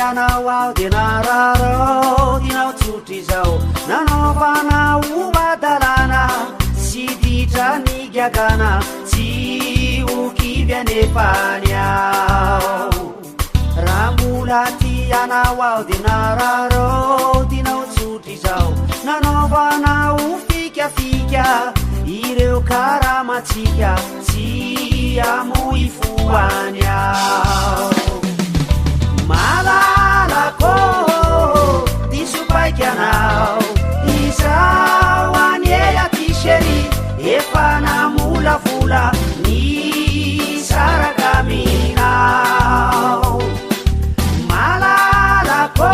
anao ao de nararao dinao tsotry zao nanaovana omadalana sy ditra nigagana tsy okivy anefany ao raha mbola ty anao ao de nararao dinao tsotry zao nanaovana ofikafika ireo karamatsika tsy amoy foany ao malalako disopaikanao izao anyela tishery efa namolavola ny saraka aminao malalako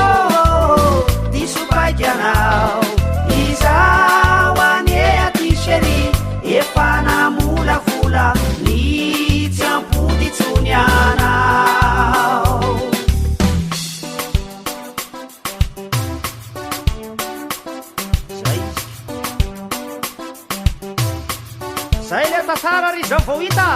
disopaikanao izao anyela tishery efa namolavola ny tsy ampoditsony anao zay le tasara ry zao vao hita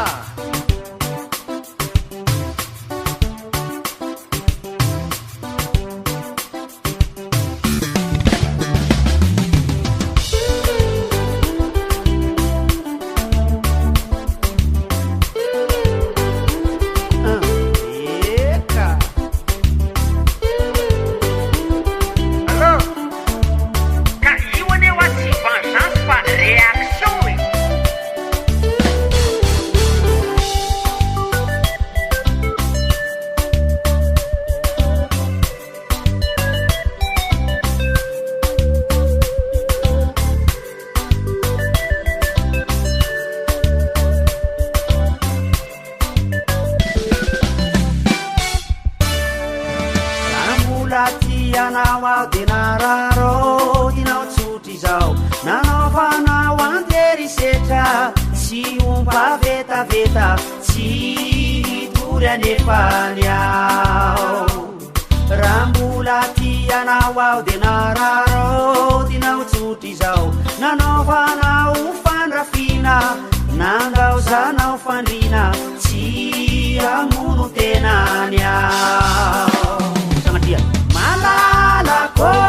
malalako